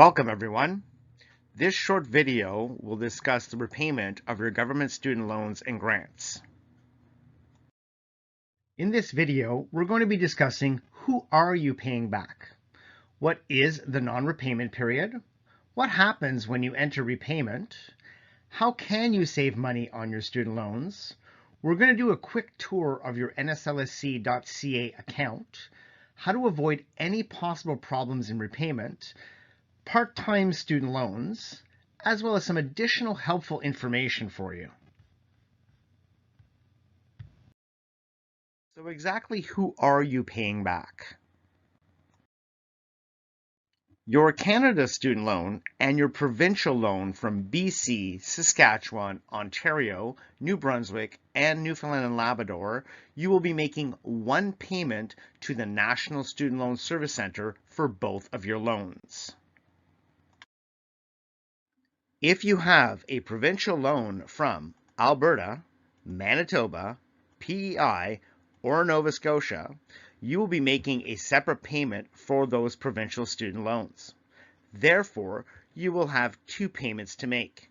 Welcome everyone. This short video will discuss the repayment of your government student loans and grants. In this video, we're going to be discussing who are you paying back? What is the non-repayment period? What happens when you enter repayment? How can you save money on your student loans? We're going to do a quick tour of your nslsc.ca account, how to avoid any possible problems in repayment, part-time student loans, as well as some additional helpful information for you. So exactly who are you paying back? Your Canada student loan and your provincial loan from BC, Saskatchewan, Ontario, New Brunswick, and Newfoundland and Labrador, you will be making one payment to the National Student Loan Service Centre for both of your loans. If you have a provincial loan from Alberta, Manitoba, PEI, or Nova Scotia, you will be making a separate payment for those provincial student loans. Therefore, you will have two payments to make.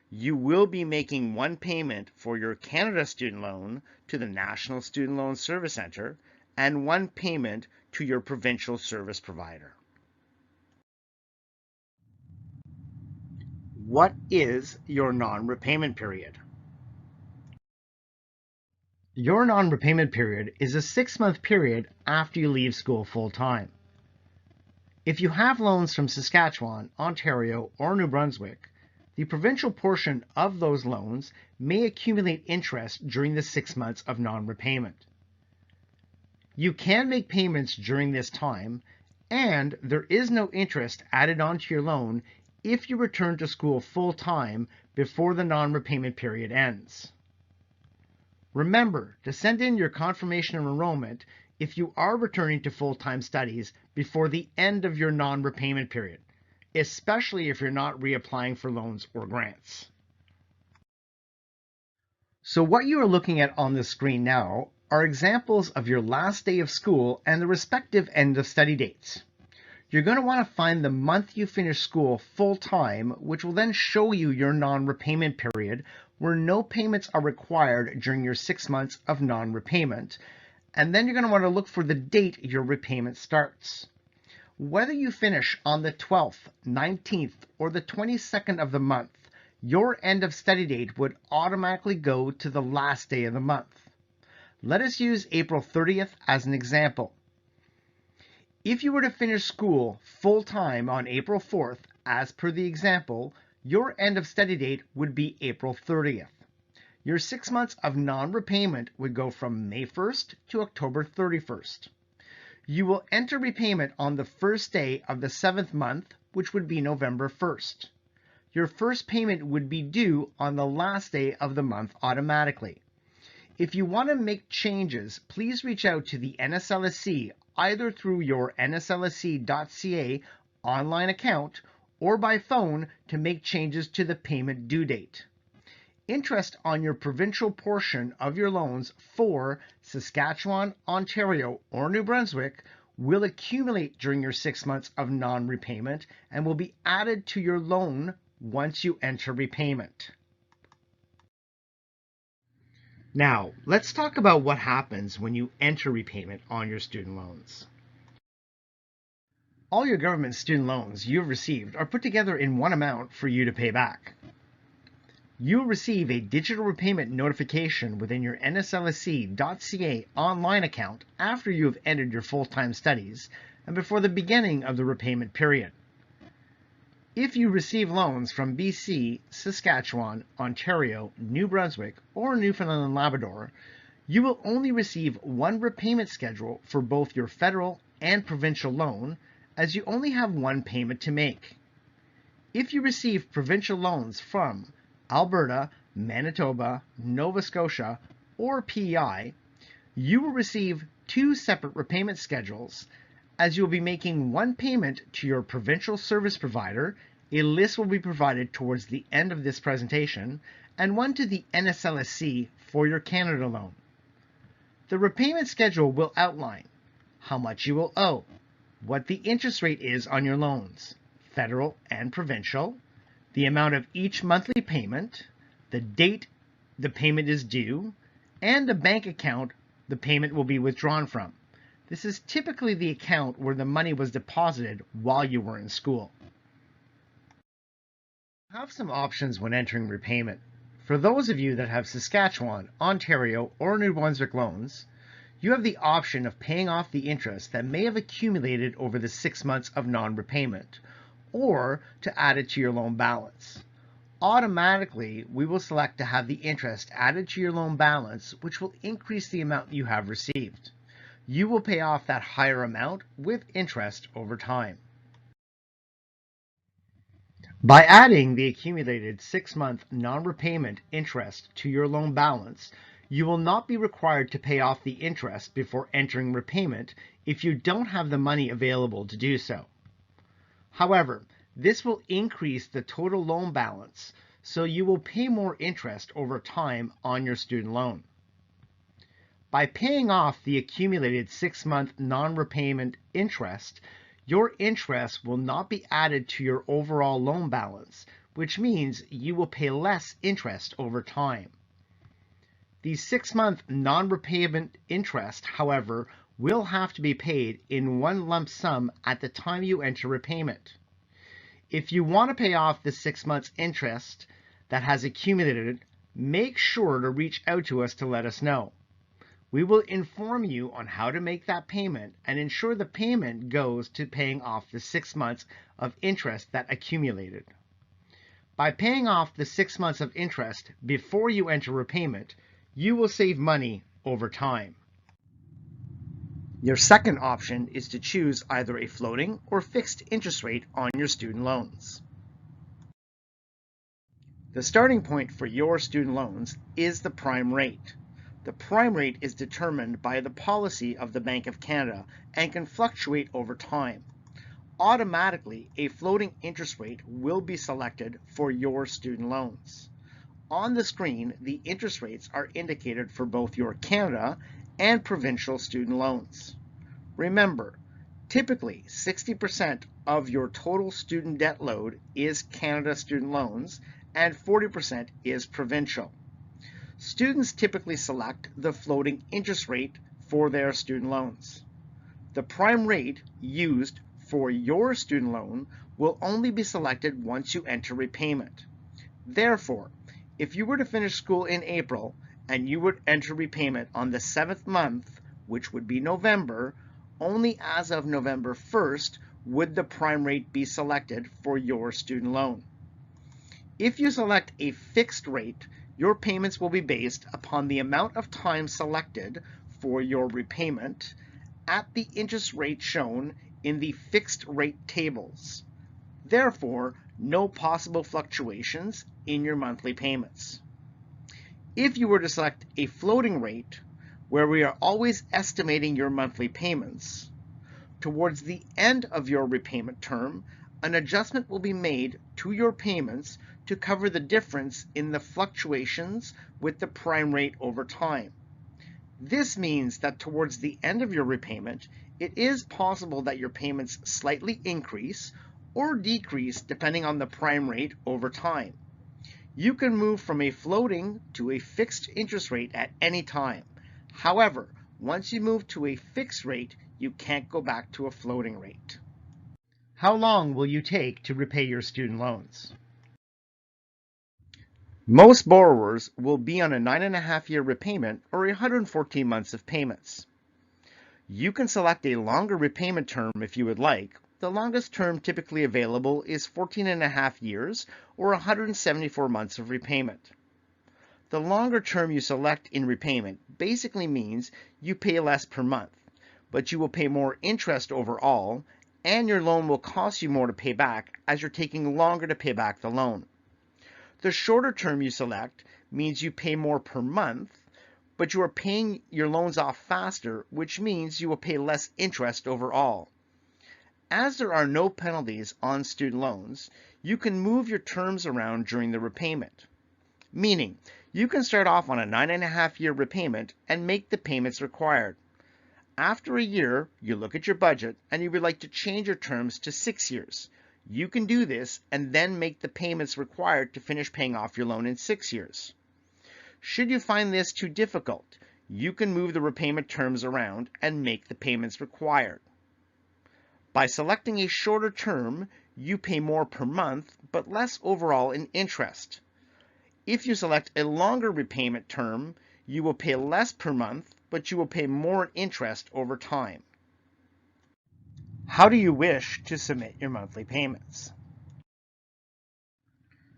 You will be making one payment for your Canada student loan to the National Student Loan Service Centre and one payment to your provincial service provider. What is your non-repayment period? Your non-repayment period is a 6-month period after you leave school full-time. If you have loans from Saskatchewan, Ontario, or New Brunswick, the provincial portion of those loans may accumulate interest during the 6 months of non-repayment. You can make payments during this time, and there is no interest added onto your loan if you return to school full-time before the non-repayment period ends. Remember to send in your confirmation of enrollment if you are returning to full-time studies before the end of your non-repayment period, especially if you're not reapplying for loans or grants. So what you are looking at on the screen now are examples of your last day of school and the respective end of study dates. You're going to want to find the month you finish school full-time, which will then show you your non-repayment period, where no payments are required during your 6 months of non-repayment. And then you're going to want to look for the date your repayment starts. Whether you finish on the 12th, 19th, or the 22nd of the month, your end of study date would automatically go to the last day of the month. Let us use April 30th as an example. If you were to finish school full-time on April 4th, as per the example, your end of study date would be April 30th. Your 6 months of non-repayment would go from May 1st to October 31st. You will enter repayment on the first day of the 7th month, which would be November 1st. Your first payment would be due on the last day of the month automatically. If you want to make changes, please reach out to the NSLSC either through your nslsc.ca online account or by phone to make changes to the payment due date. Interest on your provincial portion of your loans for Saskatchewan, Ontario, or New Brunswick will accumulate during your 6 months of non-repayment and will be added to your loan once you enter repayment. Now, let's talk about what happens when you enter repayment on your student loans. All your government student loans you've received are put together in one amount for you to pay back. You'll receive a digital repayment notification within your nslsc.ca online account after you have ended your full-time studies and before the beginning of the repayment period. If you receive loans from BC, Saskatchewan, Ontario, New Brunswick, or Newfoundland and Labrador, you will only receive one repayment schedule for both your federal and provincial loan, as you only have one payment to make. If you receive provincial loans from Alberta, Manitoba, Nova Scotia, or PEI, you will receive two separate repayment schedules, as you will be making one payment to your provincial service provider. A list will be provided towards the end of this presentation, and one to the NSLSC for your Canada loan. The repayment schedule will outline how much you will owe, what the interest rate is on your loans, federal and provincial, the amount of each monthly payment, the date the payment is due, and the bank account the payment will be withdrawn from. This is typically the account where the money was deposited while you were in school. You have some options when entering repayment. For those of you that have Saskatchewan, Ontario, or New Brunswick loans, you have the option of paying off the interest that may have accumulated over the 6 months of non-repayment, or to add it to your loan balance. Automatically, we will select to have the interest added to your loan balance, which will increase the amount you have received. You will pay off that higher amount with interest over time. By adding the accumulated 6-month non-repayment interest to your loan balance, you will not be required to pay off the interest before entering repayment if you don't have the money available to do so. However, this will increase the total loan balance, so you will pay more interest over time on your student loan. By paying off the accumulated 6-month non-repayment interest, your interest will not be added to your overall loan balance, which means you will pay less interest over time. The 6-month non-repayment interest, however, will have to be paid in one lump sum at the time you enter repayment. If you want to pay off the 6 months interest that has accumulated, make sure to reach out to us to let us know. We will inform you on how to make that payment and ensure the payment goes to paying off the 6 months of interest that accumulated. By paying off the 6 months of interest before you enter repayment, you will save money over time. Your second option is to choose either a floating or fixed interest rate on your student loans. The starting point for your student loans is the prime rate. The prime rate is determined by the policy of the Bank of Canada and can fluctuate over time. Automatically, a floating interest rate will be selected for your student loans. On the screen, the interest rates are indicated for both your Canada and provincial student loans. Remember, typically 60% of your total student debt load is Canada student loans and 40% is provincial. Students typically select the floating interest rate for their student loans. The prime rate used for your student loan will only be selected once you enter repayment. Therefore, if you were to finish school in April and you would enter repayment on the 7th month, which would be November, only as of November 1st would the prime rate be selected for your student loan. If you select a fixed rate, your payments will be based upon the amount of time selected for your repayment at the interest rate shown in the fixed rate tables. Therefore, no possible fluctuations in your monthly payments. If you were to select a floating rate, where we are always estimating your monthly payments, towards the end of your repayment term, an adjustment will be made to your payments to cover the difference in the fluctuations with the prime rate over time. This means that towards the end of your repayment, it is possible that your payments slightly increase or decrease depending on the prime rate over time. You can move from a floating to a fixed interest rate at any time. However, once you move to a fixed rate, you can't go back to a floating rate. How long will you take to repay your student loans? Most borrowers will be on a 9.5-year repayment or 114 months of payments. You can select a longer repayment term if you would like. The longest term typically available is 14.5 years or 174 months of repayment. The longer term you select in repayment basically means you pay less per month, but you will pay more interest overall, and your loan will cost you more to pay back as you're taking longer to pay back the loan. The shorter term you select means you pay more per month, but you are paying your loans off faster, which means you will pay less interest overall. As there are no penalties on student loans, you can move your terms around during the repayment. Meaning, you can start off on a 9.5-year repayment and make the payments required. After a year, you look at your budget and you would like to change your terms to 6 years. You can do this and then make the payments required to finish paying off your loan in 6 years. Should you find this too difficult, you can move the repayment terms around and make the payments required. By selecting a shorter term, you pay more per month, but less overall in interest. If you select a longer repayment term, you will pay less per month, but you will pay more in interest over time. How do you wish to submit your monthly payments?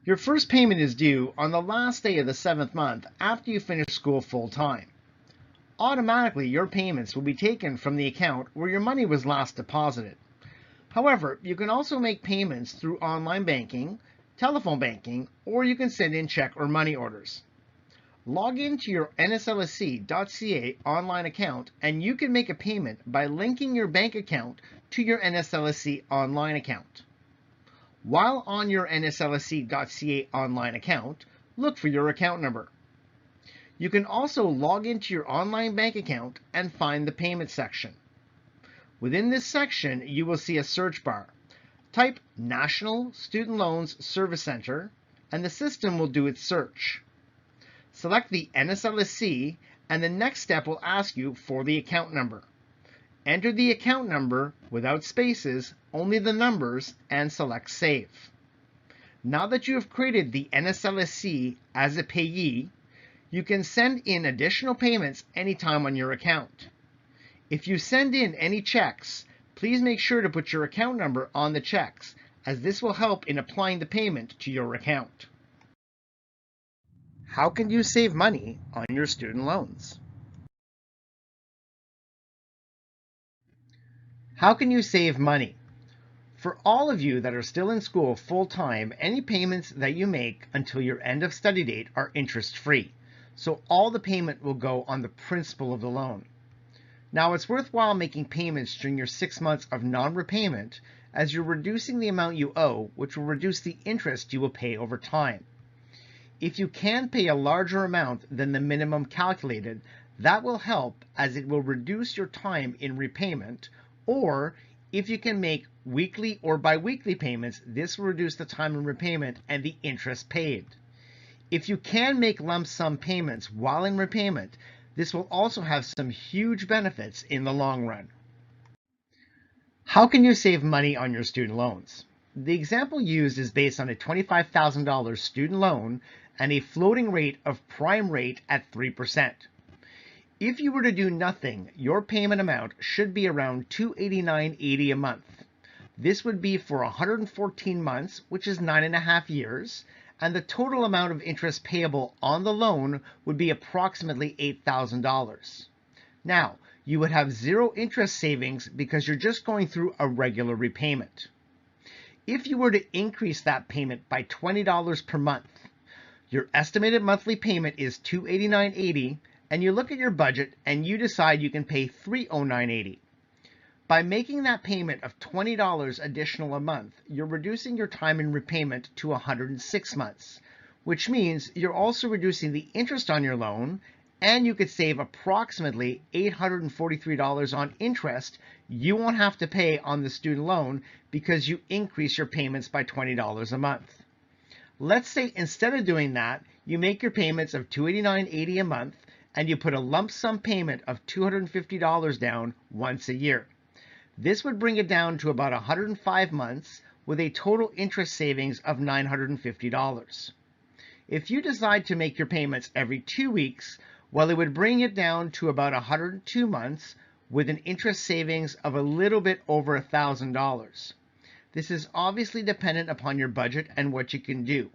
Your first payment is due on the last day of the 7th month after you finish school full-time. Automatically, your payments will be taken from the account where your money was last deposited. However, you can also make payments through online banking, telephone banking, or you can send in check or money orders. Log into your nslsc.ca online account and you can make a payment by linking your bank account to your NSLSC online account. While on your nslsc.ca online account, look for your account number. You can also log into your online bank account and find the payment section. Within this section, you will see a search bar. Type National Student Loans Service Center, and the system will do its search. Select the NSLSC, and the next step will ask you for the account number. Enter the account number without spaces, only the numbers, and select Save. Now that you have created the NSLSC as a payee, you can send in additional payments anytime on your account. If you send in any checks, please make sure to put your account number on the checks, as this will help in applying the payment to your account. How can you save money on your student loans? How can you save money? For all of you that are still in school full-time, any payments that you make until your end of study date are interest-free, so all the payment will go on the principal of the loan. Now, it's worthwhile making payments during your 6 months of non-repayment, as you're reducing the amount you owe, which will reduce the interest you will pay over time. If you can pay a larger amount than the minimum calculated, that will help, as it will reduce your time in repayment, or if you can make weekly or bi-weekly payments, this will reduce the time in repayment and the interest paid. If you can make lump sum payments while in repayment, this will also have some huge benefits in the long run. How can you save money on your student loans? The example used is based on a $25,000 student loan and a floating rate of prime rate at 3%. If you were to do nothing, your payment amount should be around $289.80 a month. This would be for 114 months, which is 9.5 years, and the total amount of interest payable on the loan would be approximately $8,000. Now, you would have zero interest savings because you're just going through a regular repayment. If you were to increase that payment by $20 per month, your estimated monthly payment is $289.80, and you look at your budget and you decide you can pay $309.80. By making that payment of $20 additional a month, you're reducing your time in repayment to 106 months, which means you're also reducing the interest on your loan, and you could save approximately $843 on interest you won't have to pay on the student loan because you increase your payments by $20 a month. Let's say instead of doing that, you make your payments of $289.80 a month, and you put a lump sum payment of $250 down once a year. This would bring it down to about 105 months with a total interest savings of $950. If you decide to make your payments every 2 weeks, well, it would bring it down to about 102 months with an interest savings of a little bit over $1,000. This is obviously dependent upon your budget and what you can do.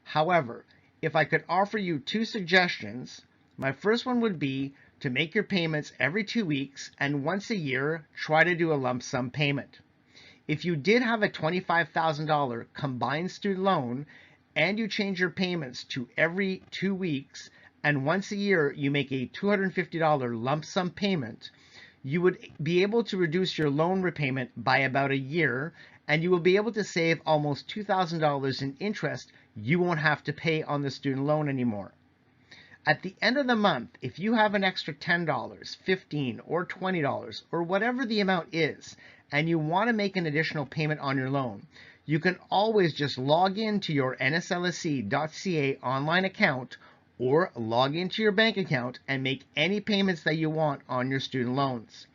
However, if I could offer you 2 suggestions, my first one would be to make your payments every 2 weeks, and once a year, try to do a lump sum payment. If you did have a $25,000 combined student loan and you change your payments to every 2 weeks, and once a year you make a $250 lump sum payment, you would be able to reduce your loan repayment by about a year, and you will be able to save almost $2,000 in interest you won't have to pay on the student loan anymore. At the end of the month, if you have an extra $10, $15, or $20, or whatever the amount is, and you want to make an additional payment on your loan, You can always just log into your nslsc.ca online account or log into your bank account and make any payments that you want on your student loans.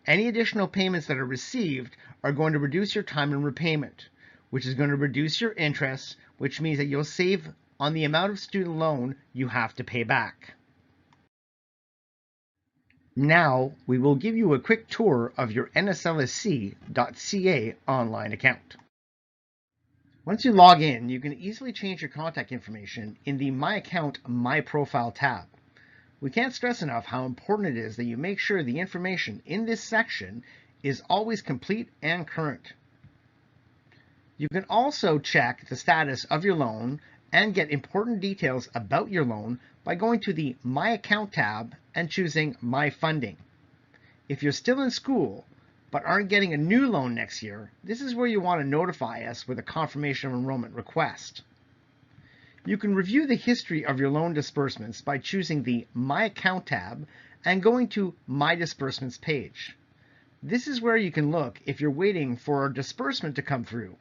Any additional payments that are received are going to reduce your time in repayment, which is going to reduce your interest, which means that you'll save on the amount of student loan you have to pay back. Now, we will give you a quick tour of your nslsc.ca online account. Once you log in, you can easily change your contact information in the My Account, My Profile tab. We can't stress enough how important it is that you make sure the information in this section is always complete and current. You can also check the status of your loan and get important details about your loan by going to the My Account tab and choosing My Funding. If you're still in school but aren't getting a new loan next year, this is where you want to notify us with a confirmation of enrollment request. You can review the history of your loan disbursements by choosing the My Account tab and going to My Disbursements page. This is where you can look if you're waiting for a disbursement to come through.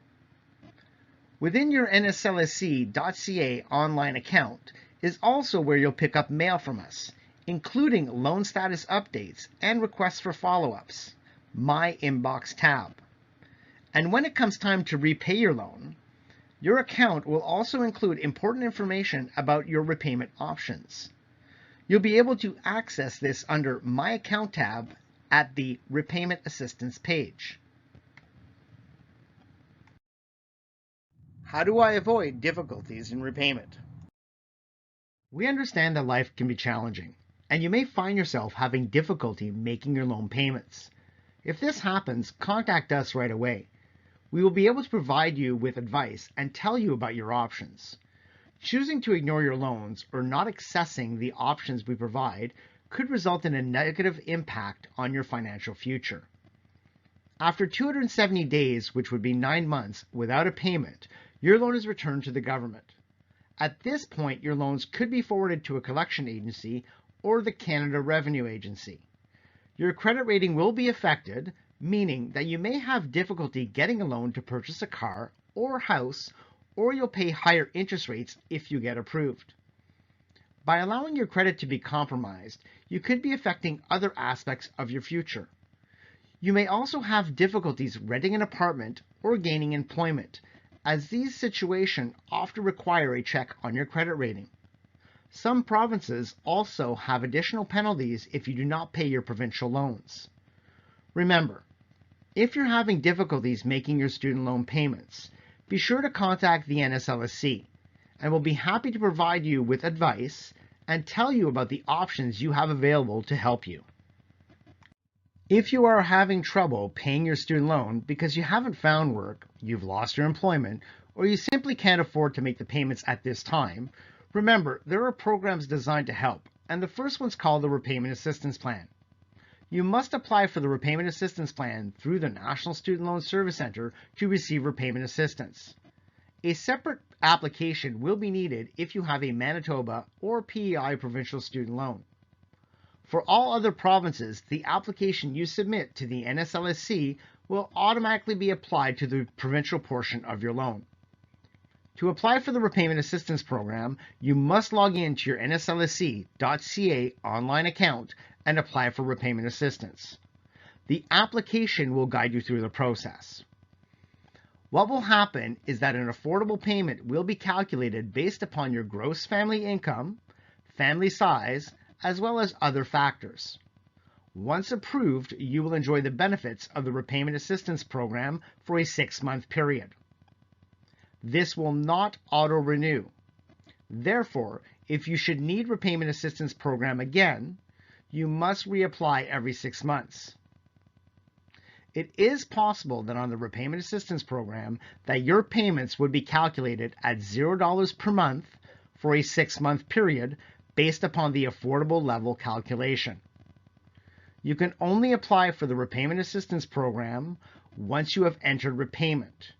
Within your nslsc.ca online account is also where you'll pick up mail from us, including loan status updates and requests for follow-ups, My Inbox tab. And when it comes time to repay your loan, your account will also include important information about your repayment options. You'll be able to access this under My Account tab at the Repayment Assistance page. How do I avoid difficulties in repayment? We understand that life can be challenging, and you may find yourself having difficulty making your loan payments. If this happens, contact us right away. We will be able to provide you with advice and tell you about your options. Choosing to ignore your loans or not accessing the options we provide could result in a negative impact on your financial future. After 270 days, which would be 9 months, without a payment, your loan is returned to the government. At this point, your loans could be forwarded to a collection agency or the Canada Revenue Agency. Your credit rating will be affected, meaning that you may have difficulty getting a loan to purchase a car or house, or you'll pay higher interest rates if you get approved. By allowing your credit to be compromised, you could be affecting other aspects of your future. You may also have difficulties renting an apartment or gaining employment, as these situations often require a check on your credit rating. Some provinces also have additional penalties if you do not pay your provincial loans. Remember, if you're having difficulties making your student loan payments, be sure to contact the NSLSC, and we'll be happy to provide you with advice and tell you about the options you have available to help you. If you are having trouble paying your student loan because you haven't found work, you've lost your employment, or you simply can't afford to make the payments at this time, remember, there are programs designed to help, and the first one's called the Repayment Assistance Plan. You must apply for the Repayment Assistance Plan through the National Student Loan Service Center to receive repayment assistance. A separate application will be needed if you have a Manitoba or PEI provincial student loan. For all other provinces, the application you submit to the NSLSC will automatically be applied to the provincial portion of your loan. To apply for the Repayment Assistance Program, you must log in to your nslsc.ca online account and apply for repayment assistance. The application will guide you through the process. What will happen is that an affordable payment will be calculated based upon your gross family income, family size, as well as other factors. Once approved, you will enjoy the benefits of the Repayment Assistance Program for a 6-month period. This will not auto-renew. Therefore, if you should need Repayment Assistance Program again, you must reapply every 6 months. It is possible that on the Repayment Assistance Program that your payments would be calculated at $0 per month for a 6-month period based upon the affordable level calculation. You can only apply for the Repayment Assistance Program once you have entered repayment,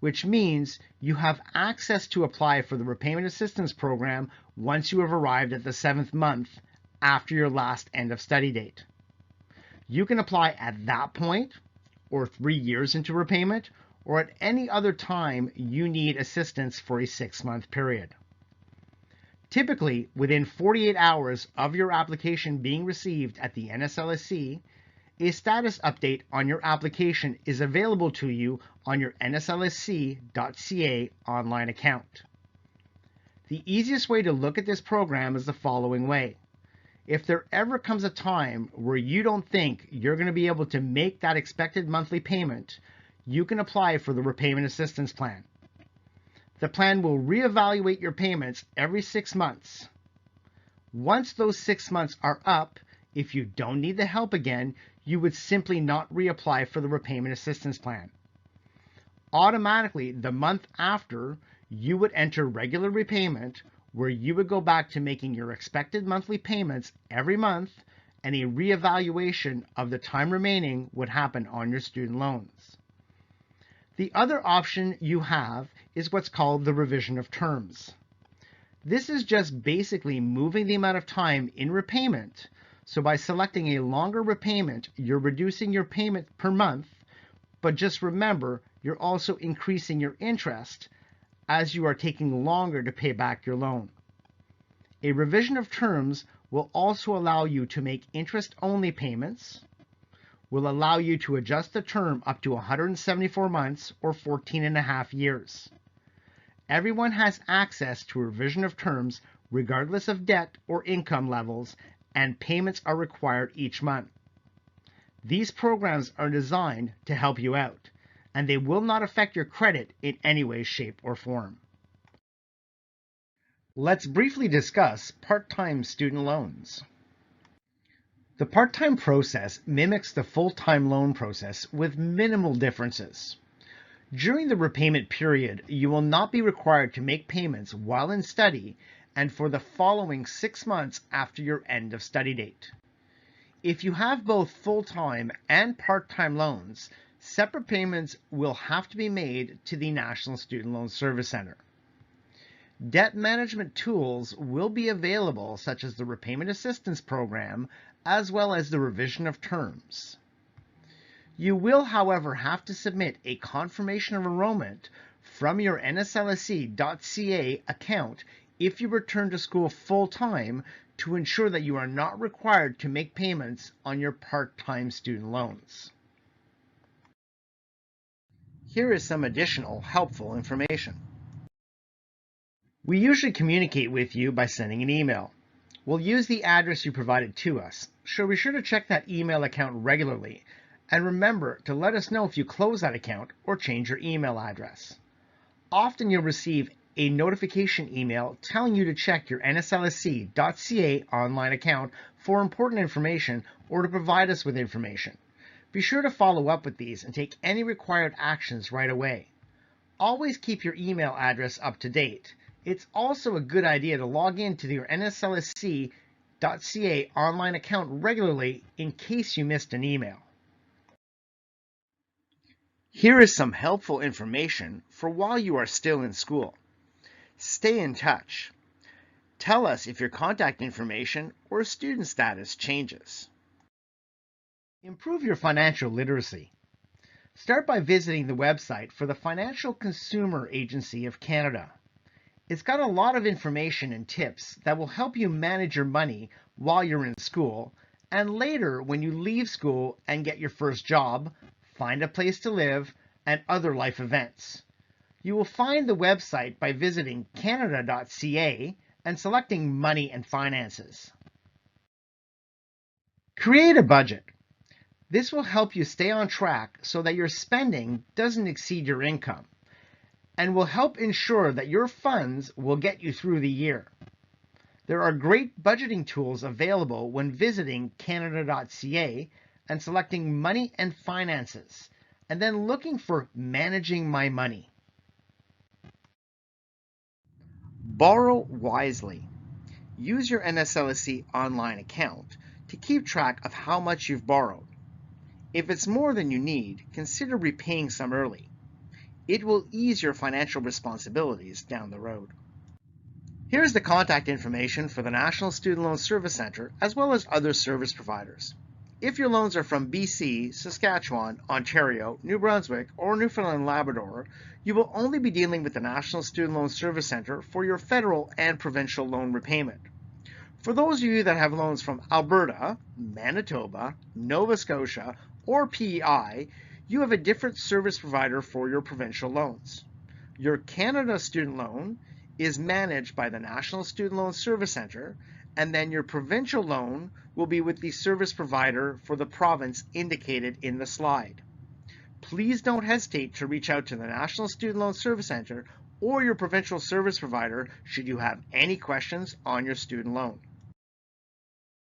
which means you have access to apply for the Repayment Assistance Program once you have arrived at the 7th month after your last end of study date. You can apply at that point, or 3 years into repayment, or at any other time you need assistance for a 6-month period. Typically, within 48 hours of your application being received at the NSLSC, a status update on your application is available to you on your nslsc.ca online account. The easiest way to look at this program is the following way. If there ever comes a time where you don't think you're going to be able to make that expected monthly payment, you can apply for the repayment assistance plan. The plan will reevaluate your payments every 6 months. Once those 6 months are up, if you don't need the help again, you would simply not reapply for the repayment assistance plan. Automatically, the month after, you would enter regular repayment, where you would go back to making your expected monthly payments every month, and a reevaluation of the time remaining would happen on your student loans. The other option you have is what's called the revision of terms. This is just basically moving the amount of time in repayment. So by selecting a longer repayment, you're reducing your payment per month, but just remember, you're also increasing your interest as you are taking longer to pay back your loan. A revision of terms will also allow you to make interest-only payments, will allow you to adjust the term up to 174 months or 14.5 years. Everyone has access to a revision of terms regardless of debt or income levels, and payments are required each month. These programs are designed to help you out, and they will not affect your credit in any way, shape, or form. Let's briefly discuss part-time student loans. The part-time process mimics the full-time loan process with minimal differences. During the repayment period, you will not be required to make payments while in study and for the following 6 months after your end of study date. If you have both full-time and part-time loans, separate payments will have to be made to the National Student Loan Service Center. Debt management tools will be available, such as the Repayment Assistance Program, as well as the revision of terms. You will, however, have to submit a confirmation of enrollment from your nslsc.ca account if you return to school full-time to ensure that you are not required to make payments on your part-time student loans. Here is some additional helpful information. We usually communicate with you by sending an email. We'll use the address you provided to us, so be sure to check that email account regularly, and remember to let us know if you close that account or change your email address. Often you'll receive a notification email telling you to check your nslsc.ca online account for important information or to provide us with information. Be sure to follow up with these and take any required actions right away. Always keep your email address up to date. It's also a good idea to log into your nslsc.ca online account regularly in case you missed an email. Here is some helpful information for while you are still in school. Stay in touch. Tell us if your contact information or student status changes. Improve your financial literacy. Start by visiting the website for the Financial Consumer Agency of Canada. It's got a lot of information and tips that will help you manage your money while you're in school, and later when you leave school and get your first job, find a place to live, and other life events. You will find the website by visiting canada.ca and selecting Money and Finances. Create a budget. This will help you stay on track so that your spending doesn't exceed your income, and will help ensure that your funds will get you through the year. There are great budgeting tools available when visiting canada.ca and selecting Money and Finances, and then looking for Managing My Money. Borrow wisely. Use your NSLSC online account to keep track of how much you've borrowed. If it's more than you need, consider repaying some early. It will ease your financial responsibilities down the road. Here's the contact information for the National Student Loan Service Center, as well as other service providers. If your loans are from BC, Saskatchewan, Ontario, New Brunswick, or Newfoundland and Labrador, you will only be dealing with the National Student Loan Service Centre for your federal and provincial loan repayment. For those of you that have loans from Alberta, Manitoba, Nova Scotia, or PEI, you have a different service provider for your provincial loans. Your Canada student loan is managed by the National Student Loan Service Centre, and then your provincial loan will be with the service provider for the province indicated in the slide. Please don't hesitate to reach out to the National Student Loan Service Centre or your provincial service provider should you have any questions on your student loan.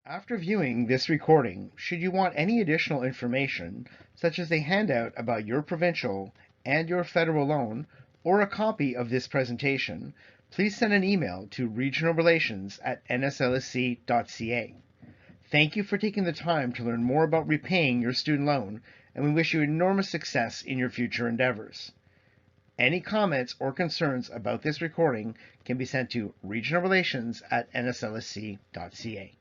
After viewing this recording, should you want any additional information, such as a handout about your provincial and your federal loan, or a copy of this presentation, please send an email to regionalrelations@nslsc.ca. Thank you for taking the time to learn more about repaying your student loan, and we wish you enormous success in your future endeavors. Any comments or concerns about this recording can be sent to regionalrelations@nslsc.ca.